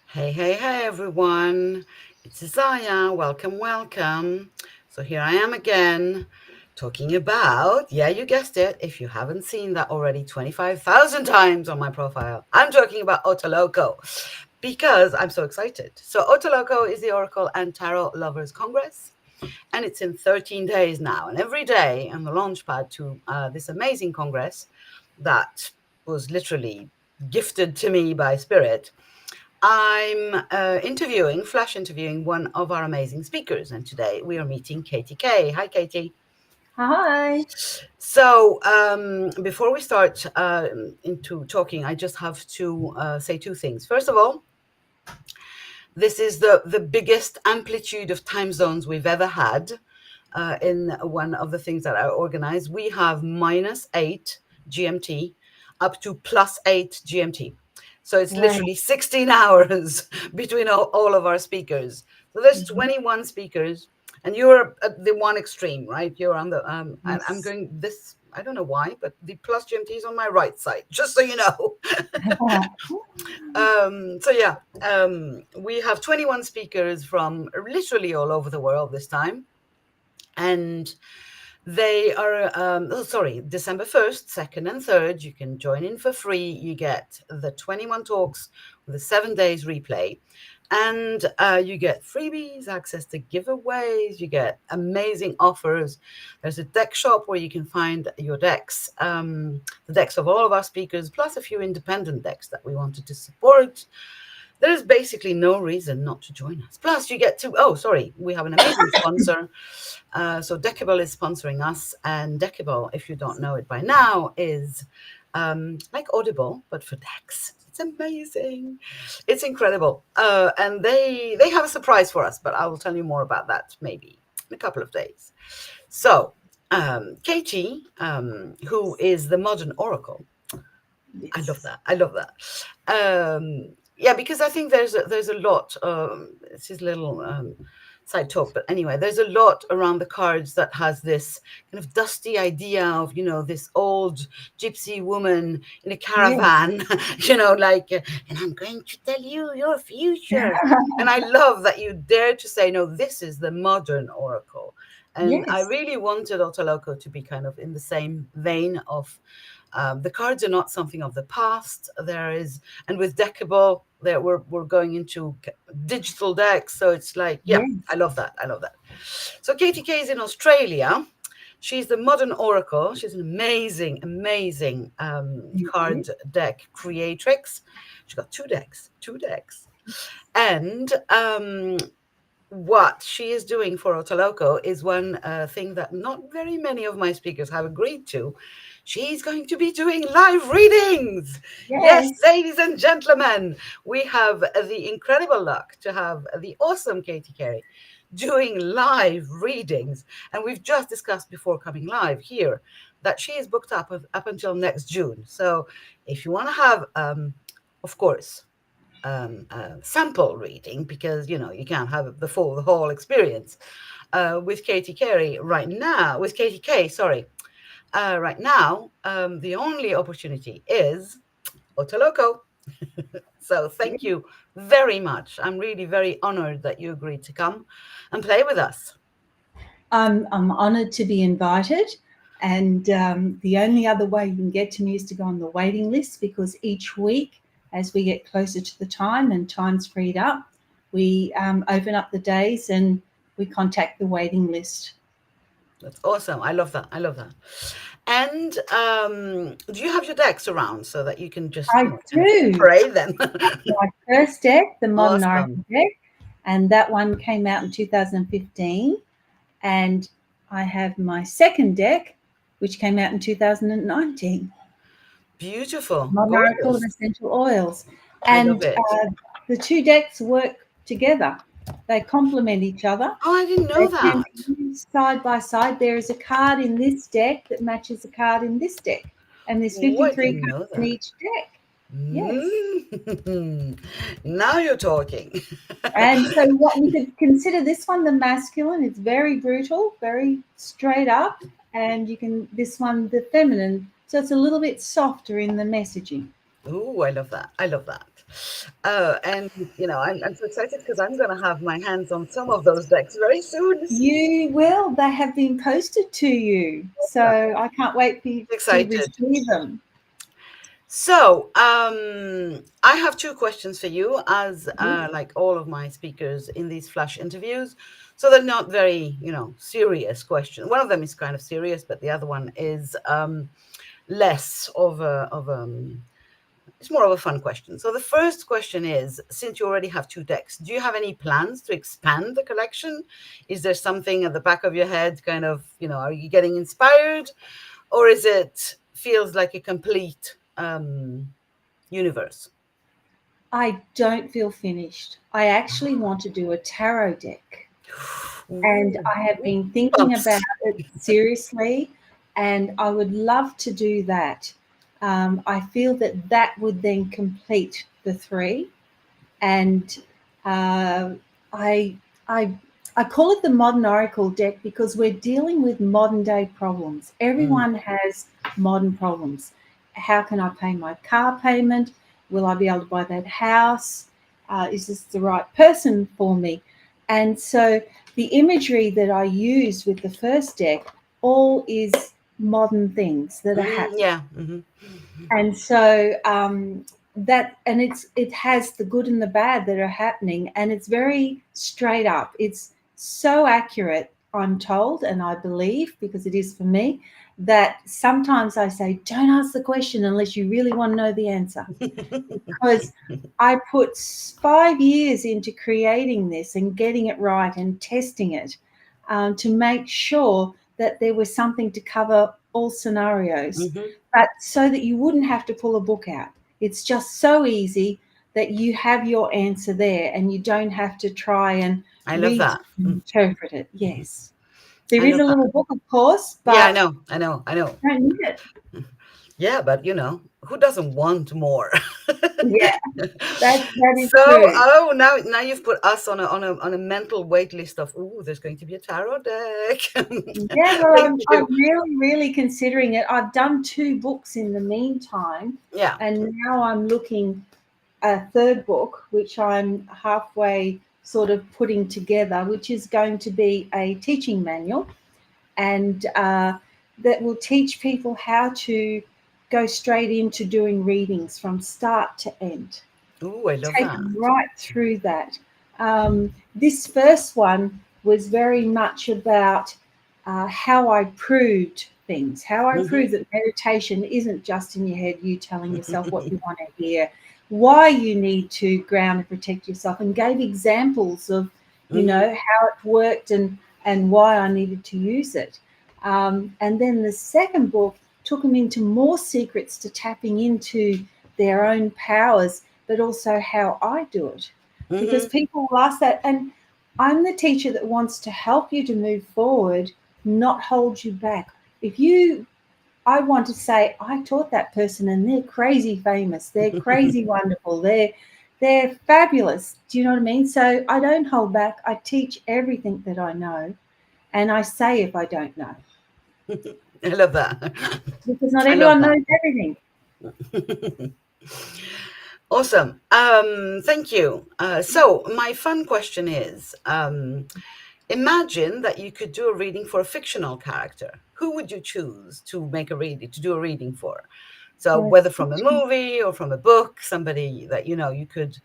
Hey, everyone. It's Zaya. Welcome, welcome. So here I am again talking about, yeah, you guessed it. If you haven't seen that already 25,000 times on my profile, I'm talking about OTALOCO because I'm so excited. So OTALOCO is the Oracle and Tarot Lovers Congress, and it's in 13 days now. And every day on the launchpad to this amazing congress that was literally gifted to me by Spirit, I'm flash interviewing one of our amazing speakers. And today we are meeting Katy-K. Hi, Katy. Hi. So before we start into talking, I just have to say two things. First of all, this is the biggest amplitude of time zones we've ever had in one of the things that I organize. We have -8 GMT up to +8 GMT. So it's Wow. literally 16 hours between all of our speakers. So there's Mhm. 21 speakers, and you're at the one extreme, right? You're on the, and I'm Yes. going this, I don't know why, but the plus GMT is on my right side, just so you know. So yeah, we have 21 speakers from literally all over the world this time. And they are, December 1st, 2nd, and 3rd. You can join in for free. You get the 21 talks with a 7 days replay. And you get freebies, access to giveaways, you get amazing offers. There's a deck shop where you can find your decks, the decks of all of our speakers, plus a few independent decks that we wanted to support. There is basically no reason not to join us. Plus, you get to, we have an amazing sponsor. So Decibel is sponsoring us, and Decibel, if you don't know it by now, is like Audible, but for decks. It's amazing. It's incredible. And they have a surprise for us, but I will tell you more about that maybe in a couple of days. So, Katie, who is the modern oracle, I love Yes. that. I love that. Yeah, because I think there's a lot. It's his little side talk, but anyway, there's a lot around the cards that has this kind of dusty idea of this old gypsy woman in a Yes. caravan, and I'm going to tell you your future. And I love that you dare to say no. This is the modern oracle. And I Yes. really wanted Otaloco to be kind of in the same vein of the cards are not something of the past. There is, and with Deckable, there we're going into digital decks. So it's like, yeah, I Yes. love that. I love that. So Katy-K is in Australia. She's the modern oracle. She's an amazing Mhm. card deck creatrix. She's got two decks, and what she is doing for Otaloco is one thing that not very many of my speakers have agreed to. She's going to be doing live readings. Yes, Yes. ladies and gentlemen, we have the incredible luck to have the awesome Katy Carey doing live readings. And we've just discussed before coming live here that she is booked up until next June. So if you want to have, of course, sample reading, because you can't have the whole experience with Katy Carey right now. With Katy-K, sorry, right now the only opportunity is Otaloco. So thank Yes. you very much. I'm really very honored that you agreed to come and play with us. I'm honoured to be invited, and the only other way you can get to me is to go on the waiting list because each week, as we get closer to the time and time's freed up, we open up the days and we contact the waiting list. That's awesome. I love that. I love that. And do you have your decks around so that you can just I kind of do. pray them? My first deck, the Modern Awesome. Oracle deck, and that one came out in 2015. And I have my second deck, which came out in 2019, Beautiful. Modern Oracle of Gorgeous. Essential Oils. I love And it. the two decks work together. They complement each other. Oh, I didn't know They can that. be used side by side. There is a card in this deck that matches a card in this deck. And there's Oh, I 53 didn't know cards in that. each deck. Yes. Mm. Now you're talking. And so, what you could consider this one the masculine. It's very brutal, very straight up, and you can this one the feminine. So it's a little bit softer in the messaging. Oh, I love that. I love that. And I'm so excited because I'm going to have my hands on some of those decks very soon. You will. They have been posted to you. So I can't wait for you to Excited. receive them. So, I have two questions for you, as like all of my speakers in these flash interviews. So they're not very, serious questions. One of them is kind of serious, but the other one is less of it's more of a fun question. So the first question is, since you already have two decks, do you have any plans to expand the collection? Is there something at the back of your head, kind of, are you getting inspired, or is it feels like a complete universe? I don't feel finished. I actually want to do a tarot deck. And Ooh, I have been thinking about bumps. it seriously, and I would love to do that. I feel that that would then complete the three, and uh, I, I, I call it the modern oracle deck because we're dealing with modern day problems. Mm, Everyone has modern problems. How can I pay my car payment? Will I be able to buy that house? Is this the right person for me? And so the imagery that I use with the first deck all is modern things that are happening. yeah. Hmm. And so that, and it has the good and the bad that are happening, and it's very straight up. It's so accurate, I'm told, and I believe, because it is for me, that sometimes I say, don't ask the question unless you really want to know the answer, because I put 5 years into creating this and getting it right and testing it, to make sure that there was something to cover all scenarios, Hmm. but so that you wouldn't have to pull a book out. It's just so easy that you have your answer there and you don't have to try and I love read that. and interpret it. Yes. I There is love a that. little book, of course, Yeah, I but know. I know. I know. you don't need it. Yeah, but who doesn't want more? Yeah, that is So, true. oh, now you've put us on a mental wait list of, oh, there's going to be a tarot deck. Yeah, well, Thank I'm you. really, really considering it. I've done 2 books in the meantime, Yeah. and now I'm looking a third book, which I'm halfway sort of putting together, which is going to be a teaching manual, and that will teach people how to go straight into doing readings from start to end, Oh, I love take that. right through that. This first one was very much about how I proved things, how I Hmm. proved that meditation isn't just in your head, you telling yourself what you want to hear, why you need to ground and protect yourself, and gave examples of, Hmm. how it worked and why I needed to use it. And then the second book took them into more secrets to tapping into their own powers, but also how I do it. Because Hmm. people will ask that. And I'm the teacher that wants to help you to move forward, not hold you back. I want to say, I taught that person and they're crazy famous, they're crazy wonderful, they're fabulous. Do you know what I mean? So I don't hold back. I teach everything that I know, and I say if I don't know, I love that. because not I love everyone that. knows everything. Awesome. Thank you. So my fun question is, imagine that you could do a reading for a fictional character. Who would you choose to make a reading, to do a reading for? So For a whether from a fiction, movie or from a book, somebody that you could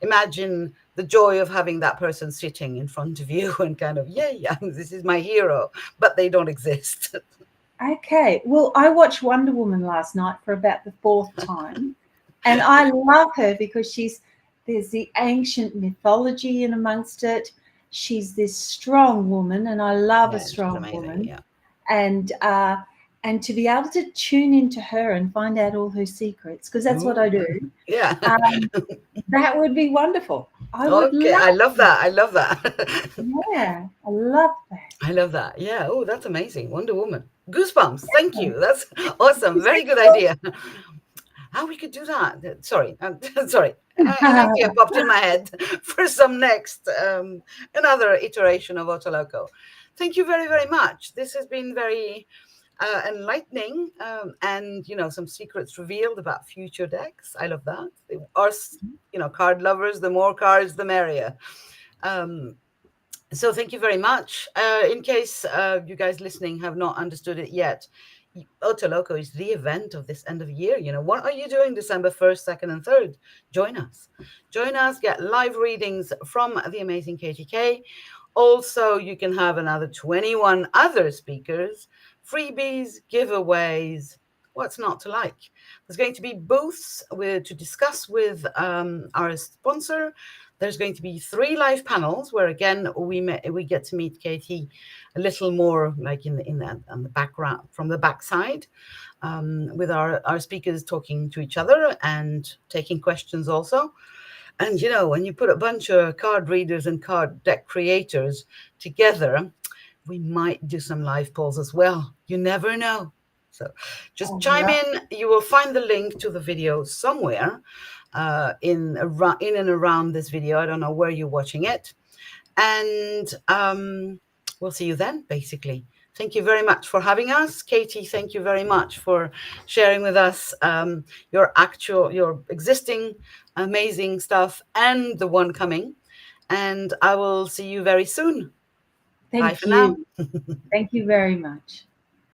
imagine the joy of having that person sitting in front of you and kind of, yeah, this is my hero, but they don't exist. okay. Well, I watched Wonder Woman last night for about the fourth time, and I love her because there's the ancient mythology in amongst it. She's this strong woman, and I love a Yeah, she's strong amazing. woman. Yeah. And to be able to tune into her and find out all her secrets, because that's what Ooh, I do, yeah. that would be wonderful. I would Okay, I love love that. that. I love that. Yeah, I love that. I love that. Yeah. Oh, that's amazing. Wonder Woman. Goosebumps. Thank you. That's awesome. Very good idea. How we could do that. Sorry. Sorry. An idea popped in my head for some next, another iteration of Otoloco. Thank you very, very much. This has been very enlightening, and some secrets revealed about future decks. I love that. Us, card lovers, the more cards, the merrier. So thank you very much. In case you guys listening have not understood it yet, OTALOCO is the event of this end of year. What are you doing December 1st, 2nd, and 3rd? Join us. Join us, get live readings from the amazing Katy-K. Also, you can have another 21 other speakers, freebies, giveaways. What's not to like? There's going to be booths to discuss with our sponsor. There's going to be 3 live panels where, again, we get to meet Katy a little more, like on the background, from the backside, with our speakers talking to each other and taking questions also. And when you put a bunch of card readers and card deck creators together, we might do some live polls as well. You never know. So just chime in. You will find the link to the video somewhere in and around this video. I don't know where you're watching it. And we'll see you then, basically. Thank you very much for having us. Katy, thank you very much for sharing with us your existing amazing stuff and the one coming. And I will see you very soon. Thank Bye for now. Thank you very much.